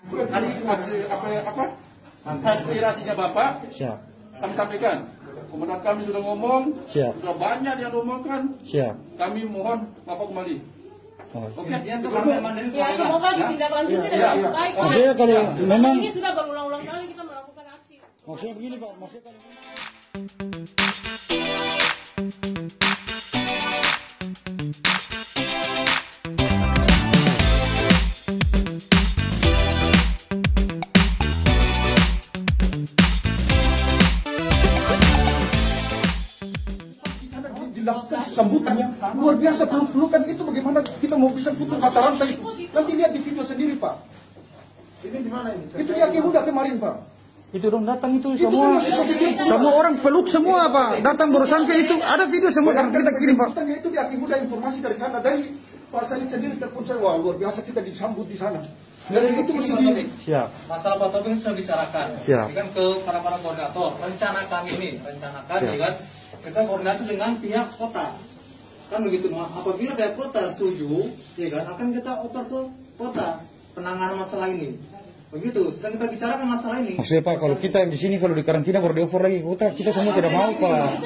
Tadi aspirasinya Bapak, Siap. kami sampaikan. Komandan kami sudah ngomong, Siap. sudah banyak yang ngomongkan. Siap. Kami mohon Bapak kembali. Oke. Ya, semoga ditindaklanjuti dengan baik. Pak. Maksudnya kalau memang Ini sudah berulang-ulang kali kita melakukan aksi. maksudnya begini Pak, maksudnya kalau dilakukan sambutannya luar biasa, peluk-pelukan itu bagaimana kita mau bisa putus mata rantai itu. Nanti lihat di video sendiri Pak. Ini di mana ini? Itu di Aki Muda kemarin Pak. itu dong datang itu semua orang peluk semua Pak, datang baru sampai itu ada video semua yang kita kirim Pak. Itu di Aki Muda, informasi dari sana, dari Pak Salid sendiri telepon saya, wah luar biasa kita disambut di sana. Dan itu mesti di Siap. Masalah Pak Topik sudah bicarakan. Siap. Kan ke para koordinator, rencana kami ini, rencanakan ya kan kita koordinasi dengan pihak kota. Kan begitu, apabila pihak kota setuju, ya kan akan kita oper ke kota penanganan masalah ini. Begitu, sedang kita bicarakan masalah ini. Maksudnya Pak, kalau kita di sini kalau di karantina baru di-over lagi ke kota, kita semua tidak mau Pak.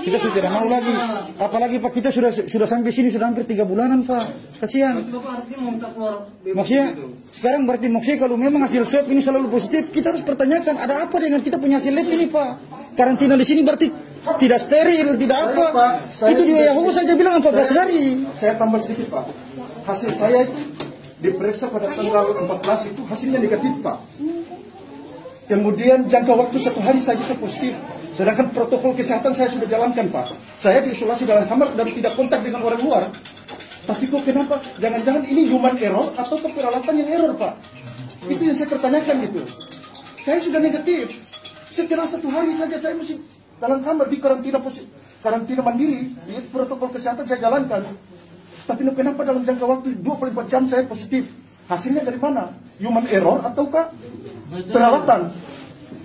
Kita sudah tidak mau lagi. Apalagi Pak, kita sudah sampai sini sudah hampir 3 bulanan Pak. Kasihan. Berarti Bapak artinya mau minta keluar bebas Maksudnya gitu. sekarang berarti maksudnya kalau memang hasil swab ini selalu positif, kita harus pertanyakan ada apa dengan kita punya hasil lab ini Pak. Karantina di sini berarti tidak steril, tidak apa. Itu di WHO saja bilang 14 hari. Saya tambah sedikit Pak. Hasil saya itu diperiksa pada tanggal 14 itu hasilnya negatif Pak. Kemudian jangka waktu 1 hari saya bisa positif. Sedangkan protokol kesehatan saya sudah jalankan Pak. Saya diisolasi dalam kamar dan tidak kontak dengan orang luar. Tapi kok kenapa? Jangan-jangan ini human error atau peralatan yang error Pak? Itu yang saya pertanyakan gitu. Saya sudah negatif. Setelah 1 hari saja saya mesti dalam kamar di karantina mandiri. Di protokol kesehatan saya jalankan. Tapi kenapa dalam jangka waktu 24 jam saya positif? Hasilnya dari mana? Human error ataukah peralatan?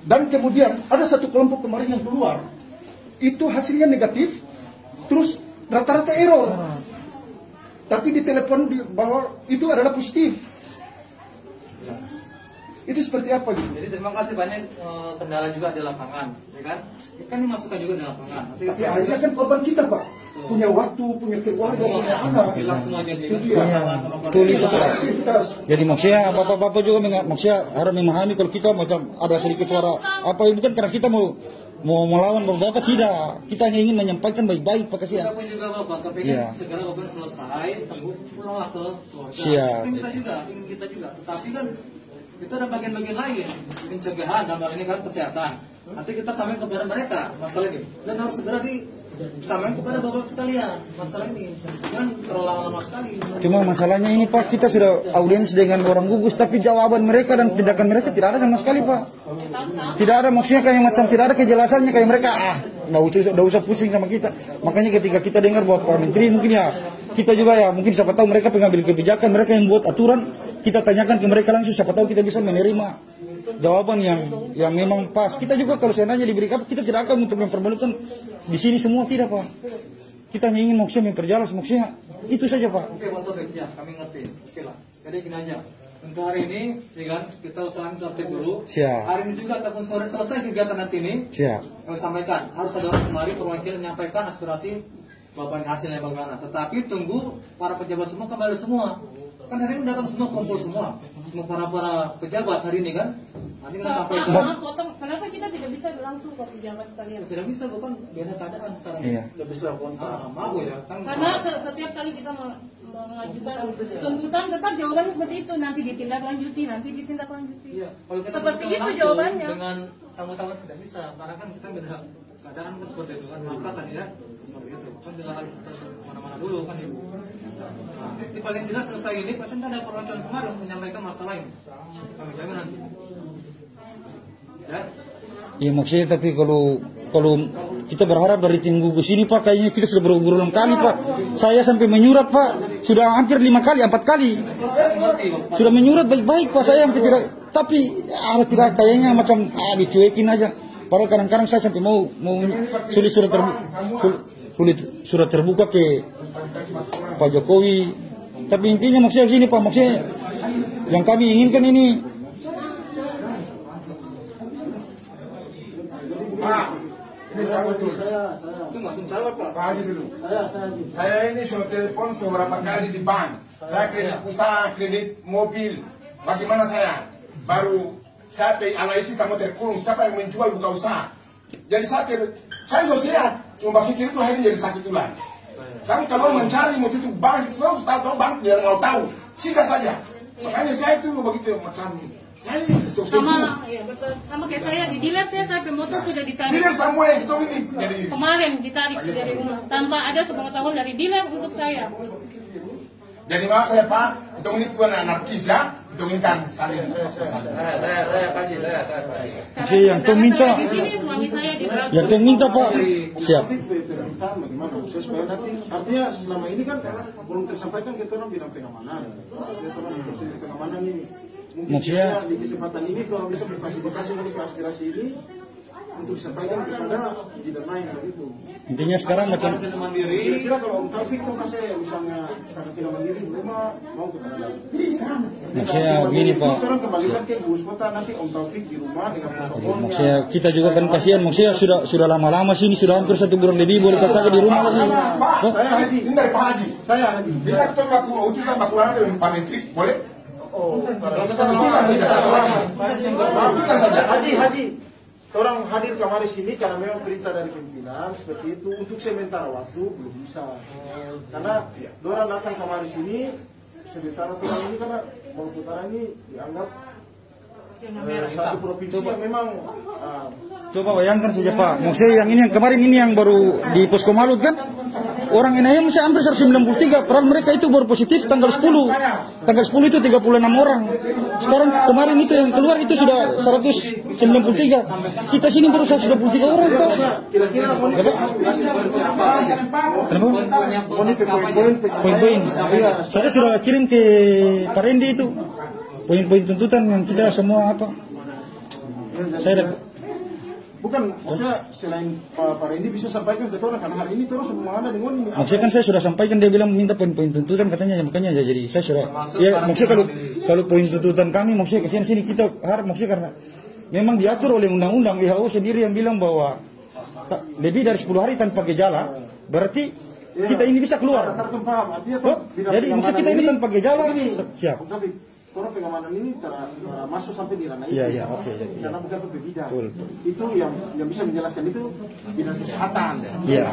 Dan kemudian ada satu kelompok kemarin yang keluar, itu hasilnya negatif, terus rata-rata error. Tapi di telepon bahwa itu adalah positif. Itu seperti apa gitu? Jadi terima kasih banyak, kendala juga di lapangan, ya kan? Kan dimasukkan juga di lapangan. Tapi akhirnya kan korban kita Pak, punya waktu, punya keluarga, punya anak. Hilang semuanya dia. Betul itu Pak. Jadi maksudnya bapak-bapak juga maksudnya harus memahami kalau kita macam ada sedikit suara apa bukan karena kita mau melawan bapak tidak, kita hanya ingin menyampaikan baik-baik Pak kasihan. Kita pun juga Bapak kepingin segera Bapak selesai, sembuh, pulanglah ke keluarga. Siap. Ingin kita juga. Tetapi kan kita ada bagian-bagian lain, pencegahan dalam hal ini kan kesehatan. Nanti kita sampaikan kepada mereka masalah ini dan harus segera disampaikan kepada bapak sekalian masalah ini. Jangan terlalu lama sekali. Cuma masalahnya ini Pak, kita sudah audiens dengan orang gugus, tapi jawaban mereka dan tindakan mereka tidak ada sama sekali Pak. Tidak ada maksudnya kayak macam tidak ada kejelasannya kayak mereka nggak usah pusing sama kita. Makanya ketika kita dengar bahwa Pak Menteri mungkin ya kita juga ya mungkin siapa tahu mereka pengambil kebijakan, mereka yang buat aturan, kita tanyakan ke mereka langsung siapa tahu kita bisa menerima jawaban yang memang pas. Kita juga kalau seandainya diberi kabar, kita tidak akan untuk mempermalukan di sini semua tidak Pak. Kita hanya ingin maksudnya memperjelas maksudnya itu saja Pak. Oke Pak Taufik, ya kami ngerti. Oke lah. Jadi gini aja. Untuk hari ini, ya kan kita usahakan tertib dulu. Siap. Hari ini juga ataupun sore selesai kegiatan nanti ini. Siap. Kami sampaikan harus ada orang kemari perwakilan menyampaikan aspirasi bapak hasilnya bagaimana. Tetapi tunggu para pejabat semua kembali semua. Kan hari ini datang semua kumpul semua para pejabat hari ini kan. Nanti kita sampaikan. Kenapa kita tidak bisa langsung ke pejabat sekalian? Tidak bisa, bukan beda keadaan sekarang. Iya. Tidak bisa kontak. Mau ya kan. Karena setiap kali kita mengajukan tuntutan tetap jawabannya seperti itu, nanti ditindaklanjuti. Iya. Kalau kita Seperti itu langsung jawabannya. Dengan tamu-tamu tidak bisa, karena kan kita beda keadaan kan seperti itu kan. Maka tadi ya seperti itu. Kan tidak harus kita mana-mana dulu kan ibu. Nah, nanti paling tidak selesai ini pasti ada perwakilan kemarin menyampaikan masalah ini. Kami jamin nanti. Ya. Ya maksudnya tapi kalau kita berharap dari tim gugus ini Pak, kayaknya kita sudah berulang kali Pak. Saya sampai menyurat Pak, sudah hampir 5 kali, 4 kali. Sudah menyurat baik-baik Pak, saya hampir tidak. Tapi tidak kayaknya macam dicuekin aja. Padahal kadang-kadang saya sampai mau sulit surat terbuka ke Pak Jokowi. Tapi intinya maksudnya sini Pak, maksudnya yang kami inginkan ini Pak, ini Pak Utul. Salah Pak. Pak Haji dulu. Saya ini sudah telepon beberapa kali di bank. Saya kredit usaha, kredit mobil. Bagaimana saya? Baru saya analisis sama terkurung. Siapa yang menjual buka usaha? Jadi saya sosial. Cuma pikir itu akhirnya jadi sakit tulang. Saya kalau mencari mau tutup bank, harus tahu bank dia nggak tahu. Singkat saja. Makanya saya itu begitu macam saya sosial. Sama kayak saya di dealer saya sampai motor sudah ditarik. Dealer semua yang kita ini jadi Kemarin ditarik dari rumah tanpa ada sepengetahuan dari dealer untuk saya. Jadi maaf saya Pak, itu ini bukan anarkis ya, itu ini kan saling. Saya Pak Haji. Si yang tuh minta. Di sini suami saya di Yang tuh minta Pak. Siap. Permintaan bagaimana maksudnya supaya nanti artinya selama ini kan belum tersampaikan kita orang bidang pengamanan. Kita orang proses pengamanan ini. Mungkin Maksudnya kita di kesempatan ini kalau bisa memfasilitasi untuk aspirasi ini untuk disampaikan kepada tidak lain begitu. intinya sekarang macam Kira-kira kalau Om Taufik tuh saya misalnya karantina mandiri di rumah mau ke mana? maksudnya begini Pak. Kita orang kembalikan ke bus kota nanti Om Taufik di rumah dengan protokolnya. Maksudnya kita juga kan kasihan, maksudnya sudah lama-lama sini, sudah hampir 1 bulan lebih boleh katakan di rumah lagi. Pak, Saya Haji. ini dari Pak Haji. Saya Haji. Dia tuh baku utusan baku dari Pak Menteri, boleh? Oh, Utusan saja. Haji. Orang hadir kemarin sini karena memang perintah dari pimpinan seperti itu untuk sementara waktu belum bisa. Karena orang datang kemarin sini sementara orang ini karena Maluku Utara ini dianggap satu provinsi yang memang Coba bayangkan saja Pak, maksudnya yang ini yang kemarin ini yang baru di Posko Malut kan, orang ini masih hampir 193, padahal mereka itu baru positif tanggal 10. Tanggal 10 itu 36 orang. Sekarang kemarin itu yang keluar itu sudah 193. Kita sini baru 123 orang Pak. kira-kira Poin-poin. Saya sudah kirim ke Pak Rendi itu. Poin-poin tuntutan yang kita semua apa. Saya bukan maksudnya selain Pak Rendi bisa sampaikan ke orang karena hari ini terus semua ada dengan ini. maksudnya kan saya sudah sampaikan, dia bilang minta poin-poin tuntutan katanya, makanya jadi saya sudah ya maksudnya kalau poin tuntutan kami maksudnya kesian sini kita harap maksudnya karena memang diatur oleh undang-undang WHO sendiri yang bilang bahwa lebih dari 10 hari tanpa gejala berarti kita ini bisa keluar. Jadi maksudnya kita ini tanpa gejala siap. Orang pengamanan ini masuk sampai di ranah itu. Iya, oke. Karena bukan untuk bidang. Betul. Itu yang bisa menjelaskan itu bidang kesehatan. Iya.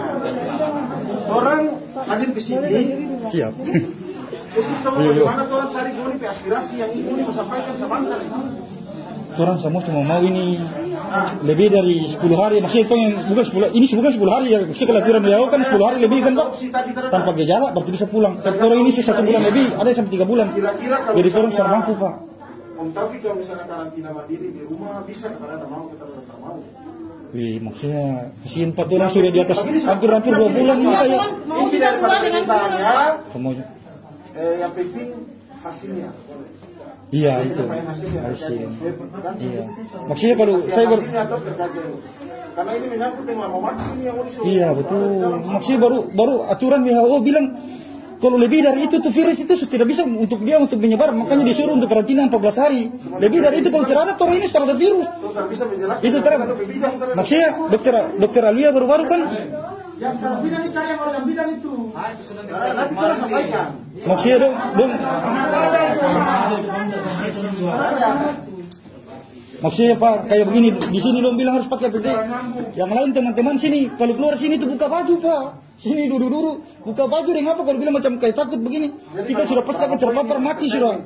Orang hadir ke sini Siap. untuk sama bagaimana orang tarik goni aspirasi yang ini mau sampaikan sebentar. Orang semua cuma mau ini lebih dari 10 hari, maksudnya itu yang bukan 10 hari ya, maksudnya kalau aturan WHO kan 10 hari lebih kan Pak, tanpa gejala berarti bisa pulang. Tapi kalau ini 1 bulan lebih, ada yang sampai 3 bulan. Jadi orang sudah mampu Pak. Om Taufik kalau misalnya karantina mandiri di rumah bisa karena mau kita tidak mau. Wih, maksudnya kasihan Pak, orang sudah di atas hampir 2 bulan ini saya. Ini daripada permintaannya, Semuanya. yang penting hasilnya. Iya itu. Hasil. Iya. Maksudnya kalau saya karena ini menyangkut dengan memacu ini yang udah. Iya betul. Maksudnya baru aturan WHO bilang kalau lebih dari itu tuh virus itu tidak bisa untuk menyebar, makanya disuruh untuk karantina 14 hari. Lebih dari itu kalau tidak ada orang ini sudah ada virus. Itu terang. Maksudnya dokter Alia baru-baru kan. Yang kalau bidang itu yang orang bidang itu. Nanti kita sampaikan. Maksudnya dong. Maksudnya Pak kayak begini di sini dong bilang harus pakai APD. Yang lain teman-teman sini kalau keluar sini tuh buka baju Pak. Sini duduk buka baju dengan apa kalau bilang macam kayak takut begini. Kita sudah pasti akan terpapar mati sudah.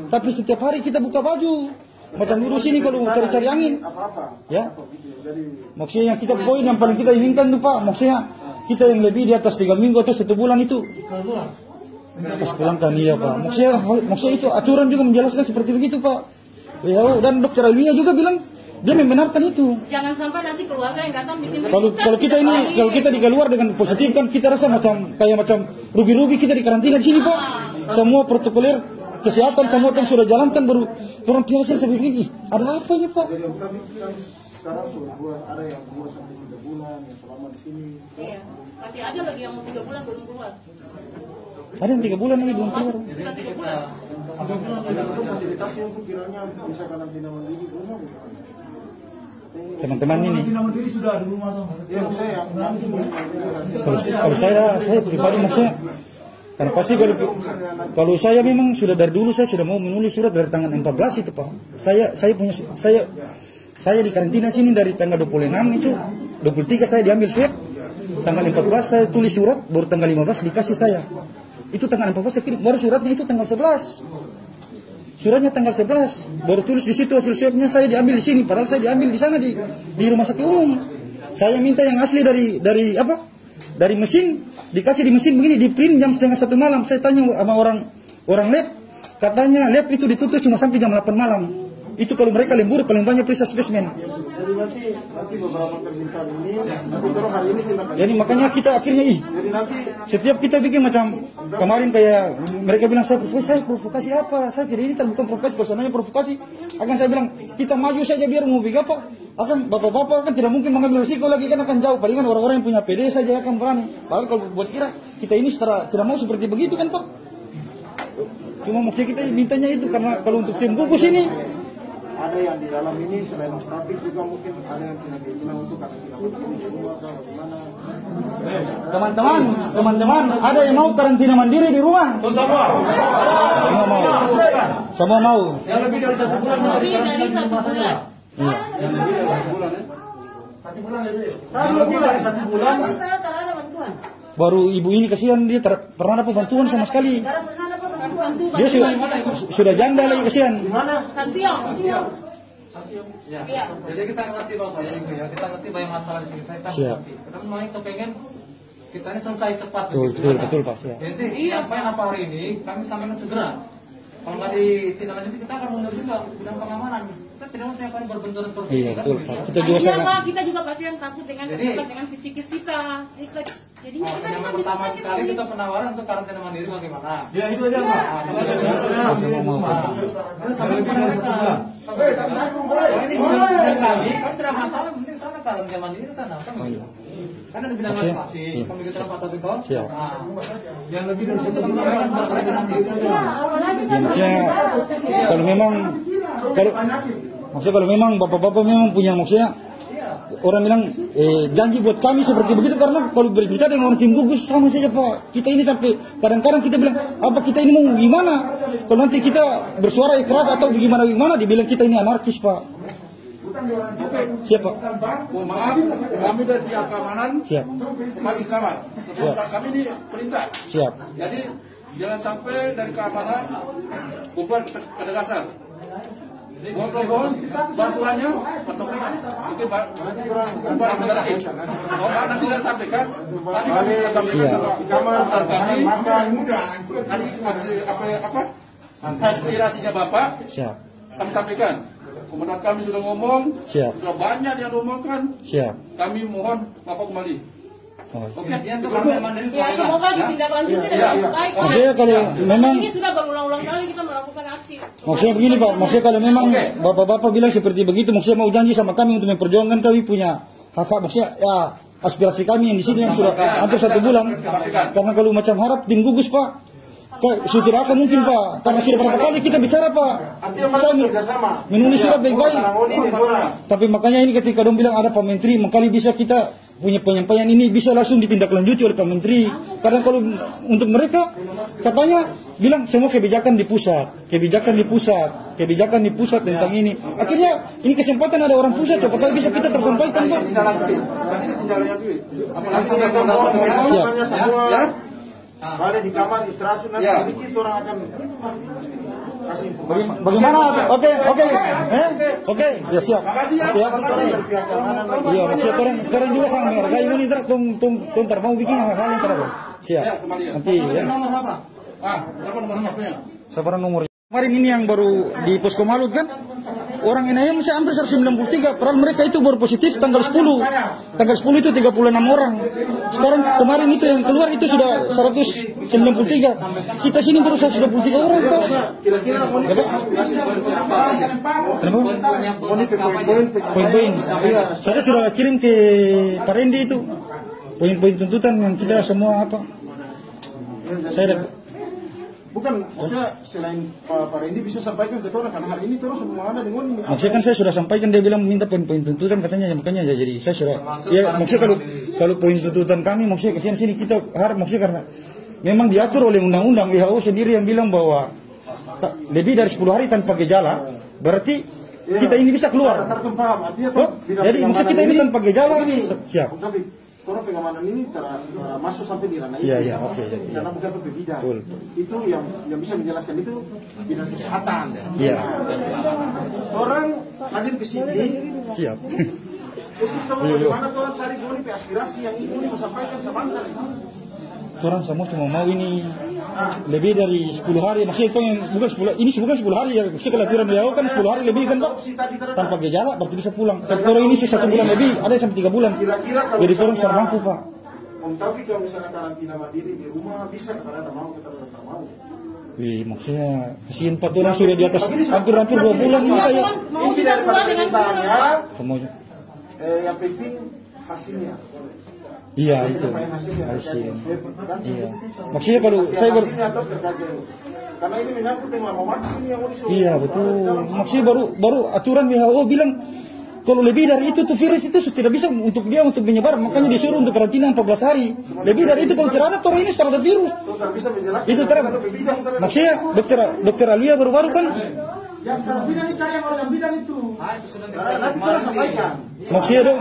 Tapi setiap hari kita buka baju. Macam duduk sini kalau cari-cari angin. Ya. Maksudnya yang kita poin yang paling kita inginkan tuh Pak, maksudnya kita yang lebih di atas 3 minggu atau 1 bulan itu pas pulang kan iya Pak. Maksudnya itu aturan juga menjelaskan seperti begitu Pak. WHO dan dokter Alwinya juga bilang dia membenarkan itu. Jangan sampai nanti keluarga yang datang bikin kalau kita di keluar dengan positif kan kita rasa macam rugi-rugi kita di karantina di sini Pak. Semua protokoler kesehatan semua yang sudah jalankan baru orang biasa seperti ini. Ada apanya Pak? Sekarang sudah ada yang 2 sampai 3 bulan yang selama di sini. Iya. Masih ada lagi yang 3 bulan belum keluar. Ada yang 3 bulan lagi belum keluar. Sudah 3 bulan. Itu fasilitasnya untuk kiranya bisa karantina mandiri di rumah. teman-teman ini. Kalau saya pribadi maksudnya, karena pasti kalau saya memang sudah dari dulu saya sudah mau menulis surat dari tanggal 14 itu Pak. Saya di karantina sini dari tanggal 26 itu, 23 saya diambil swab, tanggal 14 saya tulis surat, baru tanggal 15 dikasih saya. Itu tanggal 14 saya kirim, baru suratnya itu tanggal 11. Suratnya tanggal 11, baru tulis di situ hasil swabnya saya diambil di sini, padahal saya diambil di sana di rumah sakit umum. Saya minta yang asli dari mesin, dikasih di mesin begini, di print jam 1:30 malam. Saya tanya sama orang lab, katanya lab itu ditutup cuma sampai jam 8 malam. Itu kalau mereka lembur paling banyak periksa spesimen. Jadi nanti beberapa permintaan ini nanti terus hari ini kita. Jadi makanya kita akhirnya Jadi nanti setiap kita bikin macam kemarin kayak mereka bilang saya provokasi apa? Saya tidak, ini bukan provokasi, kalau sebenarnya provokasi akan saya bilang kita maju saja biar mau bikin apa? Akan bapak-bapak kan tidak mungkin mengambil risiko lagi, kan akan jauh. Palingan orang-orang yang punya PD saja akan berani. Padahal kalau buat kira kita ini tidak mau seperti begitu kan Pak? Cuma maksudnya kita mintanya itu karena kalau untuk tim gugus ini ada yang di dalam ini selain operatif juga mungkin ada yang punya keinginan untuk karantina mandiri di rumah atau bagaimana. Teman-teman, ada yang mau karantina mandiri di rumah? Semua mau. Semua mau. Yang lebih dari 1 bulan. Lebih dari 1 bulan. Iya. Lebih dari 1 bulan. Saya tak ada bantuan. Baru ibu ini kasihan, dia pernah dapat bantuan sama sekali. Dia sudah janda lagi kasihan. Santiong. Ya. Jadi kita ngerti Bapak ya, kita ngerti banyak masalah di sini. Kita ngerti. Kita memang kepengen kita ini selesai cepat. Betul Pak. Ya. Jadi sampaian apa hari ini kami sampaikan segera. Kalau nggak ditindaklanjuti kita akan mundur juga bidang pengamanan. Kita tidak mau tiap hari berbenturan seperti ini. Iya betul Pak. Kita juga kita juga pasti yang takut dengan psikis kita. Jadi yang pertama sekali kita penawaran untuk karantina mandiri bagaimana? Ya itu aja Pak. Sampai kepada mereka. Ini bidang kami kan tidak masalah, penting sana karantina mandiri ke sana kan begitu. Karena di bidang masing-masing, kami kita Pak Tobiko. Yang lebih dari 1 bulan mereka nanti. Kalau memang kalau memang bapak-bapak memang punya maksudnya orang bilang janji buat kami seperti begitu, karena kalau berbicara dengan orang tim gugus sama saja Pak. Kita ini sampai kadang-kadang kita bilang apa kita ini mau gimana? Kalau nanti kita bersuara keras atau gimana dibilang kita ini anarkis Pak. Siapa? Maaf, kami dari pihak keamanan. Siap. Kami selamat. Kami ini perintah. Siap. Jadi jangan sampai dari keamanan bukan ketegasan. Mohon bantuannya atau itu bukan berarti. Nanti saya sampaikan. Tadi kami sampaikan sama kami mudah. Tadi apa aspirasinya Bapak. Siap. Kami sampaikan. Kemudian kami sudah ngomong. Siap. Sudah banyak yang ngomongkan. Siap. Kami mohon Bapak kembali. Oke, yang mandiri ya, semoga ditindaklanjuti dengan baik. Maksudnya kalau memang ini sudah berulang-ulang kali kita melakukan aksi. Maksudnya begini Pak, maksudnya kalau memang bapak-bapak bilang seperti begitu, maksudnya mau janji sama kami untuk memperjuangkan kami punya hak, maksudnya ya aspirasi kami yang di sini yang sudah hampir 1 bulan. Karena kalau macam harap tim gugus Pak, sudah tidak akan mungkin Pak, karena sudah berapa kali kita bicara Pak. Saya menulis surat baik-baik. Tapi makanya ini ketika dong bilang ada Pak Menteri, makanya bisa kita punya penyampaian ini bisa langsung ditindaklanjuti oleh Pak Menteri. Karena kalau untuk mereka katanya bilang semua kebijakan di pusat tentang ini. Akhirnya ini kesempatan ada orang pusat, siapa tahu bisa kita tersampaikan Pak. Siap. Balik di kamar istirahat nanti sedikit orang akan kasih informasi. Bagaimana? Oke. Ya siap. Makasih ya. Iya, maksudnya orang juga sama menghargai ini tung mau bikin hal-hal yang terlalu. Siap. Nanti ya. Nomor apa? Nomornya. Sabaran nomor. Kemarin ini yang baru di Posko Malut kan, orang NIM masih hampir 193, padahal mereka itu baru positif tanggal 10. Tanggal 10 itu 36 orang. Sekarang kemarin itu yang keluar itu sudah 193. Kita sini baru 123 orang Pak. Kira-kira Poin-poin. Saya sudah kirim ke Pak Rendi itu. Poin-poin tuntutan yang kita semua apa. Saya Bukan, maksudnya selain Pak Randy bisa sampaikan ke orang karena hari ini terus semua ada dengan ini. Maksudnya kan saya sudah sampaikan, dia bilang minta poin-poin tuntutan katanya, makanya ya, jadi saya sudah. Ya maksudnya kalau poin tuntutan kami maksudnya kesini sini kita harap maksudnya karena memang diatur oleh undang-undang WHO sendiri yang bilang bahwa lebih dari 10 hari tanpa gejala berarti kita ini bisa keluar. Jadi maksud kita ini tanpa gejala siap. Karena pengamanan ini masuk sampai di ranah itu. Iya, oke. Karena bukan berbeda. Itu yang bisa menjelaskan itu bidang kesehatan. Iya. Orang hadir ke sini. Siap. Sama bagaimana orang tarik ini aspirasi yang ini mau sampaikan sebentar. Orang semua cuma mau ini lebih dari 10 hari, maksudnya itu yang bukan 10, ini bukan 10 hari ya, maksudnya kalau aturan WHO kan 10 hari lebih kan Pak, tanpa gejala berarti bisa pulang. Tapi orang ini 1 bulan lebih, ada yang sampai 3 bulan. Jadi orang sudah mampu Pak. Om Taufik kalau misalnya karantina mandiri di rumah bisa karena ada mau kita sudah mau. Wih, maksudnya kasihan Pak, orang sudah di atas hampir 2 bulan ini saya. Mau kita keluar dengan semuanya. Yang penting hasilnya. Iya itu hasil. Iya. Maksudnya kalau saya karena ini menyangkut dengan mati ini yang mau. Iya betul. Maksudnya baru aturan WHO bilang kalau lebih dari itu tuh virus itu tidak bisa untuk menyebar, makanya disuruh untuk karantina 14 hari. Lebih dari itu kalau tidak ada orang ini sudah ada virus. Itu terang. Maksudnya dokter Alia baru-baru kan. Yang bidang itu yang orang bidang itu. Nanti kita sampaikan. Maksudnya dong.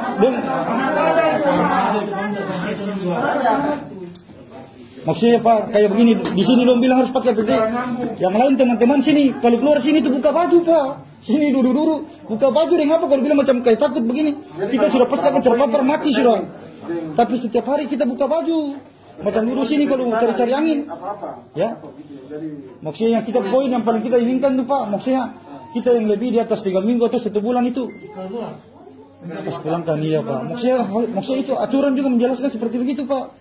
Maksudnya Pak kayak begini di sini dong bilang harus pakai APD. Yang lain teman-teman sini kalau keluar sini tuh buka baju Pak. Sini duduk buka baju dengan apa kalau bilang macam kayak takut begini. Kita sudah pasti akan terpapar mati sudah. Tapi setiap hari kita buka baju. Macam duduk sini kalau cari-cari angin. Ya. Maksudnya kita poin yang paling kita inginkan tuh Pak, maksudnya kita yang lebih di atas 3 minggu atau 1 bulan itu pas pulangkan iya Pak. Maksudnya itu aturan juga menjelaskan seperti begitu Pak.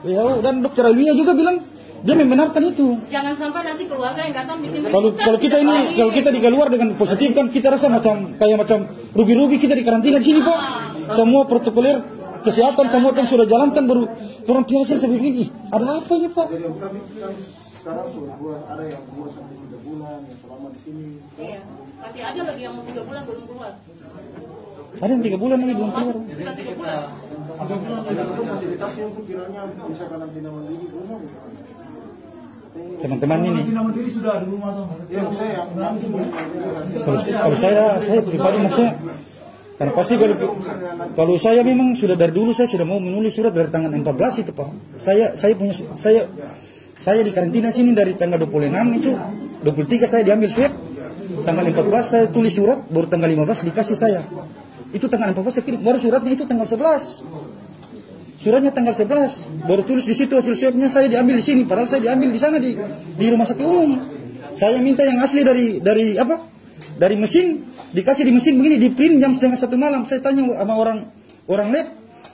WHO dan dokter Alia juga bilang dia membenarkan itu. Jangan sampai nanti keluarga yang datang bikin kalau kita di keluar dengan positif kan kita rasa macam rugi-rugi kita di karantina di sini Pak. Semua protokoler kesehatan semua yang sudah jalankan baru orang biasa seperti ini. Ada apa ya Pak? Sekarang sudah ada yang 2 sampai 3 bulan yang selama di sini. Iya. Tapi ada lagi yang mau 3 bulan belum keluar. Ada yang 3 bulan lagi belum keluar. Nanti kita Itu fasilitasnya untuk kiranya bisa karantina mandiri belum. Teman-teman ini. Mandiri sudah di rumah tuh. Ya saya Kalau saya pribadi maksudnya karena pasti kalau saya memang sudah dari dulu saya sudah mau menulis surat dari tanggal 14 itu Pak. Saya di karantina sini dari tanggal 26 itu, 23 saya diambil swab, tanggal 14 saya tulis surat, baru tanggal 15 dikasih saya. Itu tanggal 14 saya kirim, baru suratnya itu tanggal 11. Suratnya tanggal 11, baru tulis di situ hasil swabnya saya diambil di sini, padahal saya diambil di sana di rumah sakit umum. Saya minta yang asli dari mesin, dikasih di mesin begini, di print jam 1:30 malam. Saya tanya sama orang lab,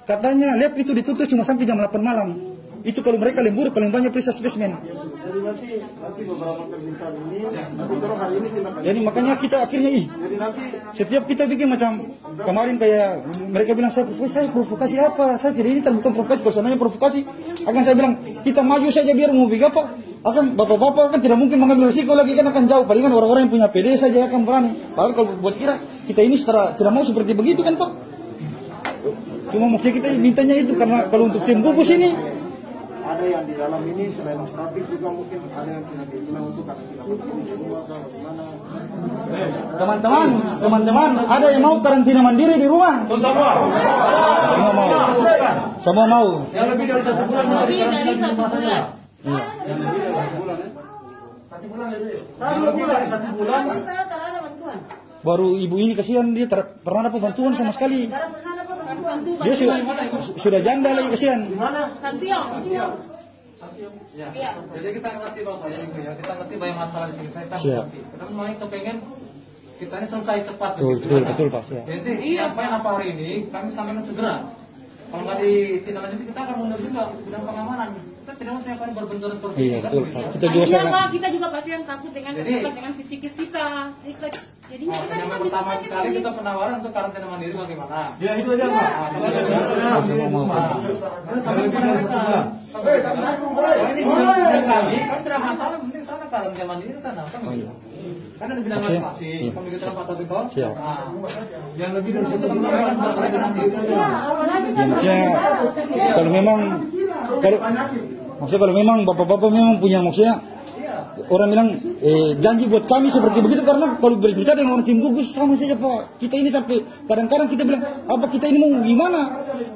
katanya lab itu ditutup cuma sampai jam 8 malam. Itu kalau mereka lembur paling banyak periksa spesimen. Jadi nanti beberapa permintaan ini nanti terus hari ini kita. Jadi makanya kita akhirnya Jadi nanti setiap kita bikin macam kemarin kayak mereka bilang saya provokasi apa? Saya tidak ini bukan provokasi, kalau sebenarnya provokasi akan saya bilang kita maju saja biar mau bikin apa? Akan bapak-bapak kan tidak mungkin mengambil risiko lagi kan akan jauh. Palingan orang-orang yang punya PD saja akan berani. Padahal kalau buat kita ini tidak mau seperti begitu kan Pak? Cuma maksudnya kita mintanya itu karena kalau untuk tim gugus ini ada yang di dalam ini selain trafik juga mungkin ada yang punya keinginan untuk karantina mandiri di rumah atau bagaimana. Teman-teman, ada yang mau karantina mandiri di rumah? Semua mau. Yang lebih dari 1 bulan. Lebih dari 1 bulan. Kalau lebih dari 1 bulan. Saya tak ada bantuan. Baru ibu ini kasihan dia pernah dapat bantuan sama sekali. Dia sudah janda lagi kasihan. Santiong. Ya. Jadi kita ngerti Bapak ya, kita ngerti banyak masalah di sini. Kita ngerti. Kita semuanya kepengen kita ini selesai cepat. Betul Pak. Ya. Jadi apa hari ini kami sampaikan segera. Kalau nggak ditindaklanjuti kita akan mundur juga bidang pengamanan. Kita tidak mau tiap hari berbenturan seperti ini. Iya betul Pak. Kita juga Pak, kita juga pasti yang takut dengan fisikis kita. Jadi yang pertama sekali kita penawaran untuk karantina mandiri bagaimana? Ya itu aja Pak. Sampai kepada mereka. Ini kami kan tidak masalah, penting sana karantina mandiri kan apa gitu. Kan ada bidang Oke. masing-masing. Iya. Kami kita Pak Topiko. Siap. Nah, yang lebih dari situ kan mereka nanti. Ya, maksudnya kalau memang kalau memang bapak-bapak memang punya maksudnya orang bilang janji buat kami seperti begitu, karena kalau berbicara dengan orang tim gugus sama saja Pak. Kita ini sampai kadang-kadang kita bilang apa kita ini mau gimana?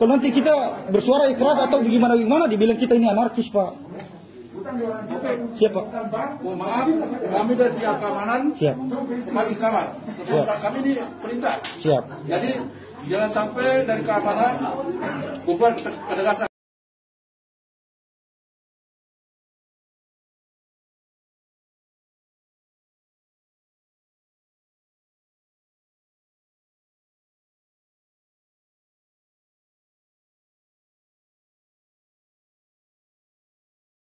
Kalau nanti kita bersuara keras atau bagaimana dibilang kita ini anarkis Pak. Siap Pak. Mohon maaf, kami dari pihak keamanan Siap. kembali ke kamar. Sebelum kami ini perintah. Siap. Jadi jangan sampai dari keamanan bukan ketegasan.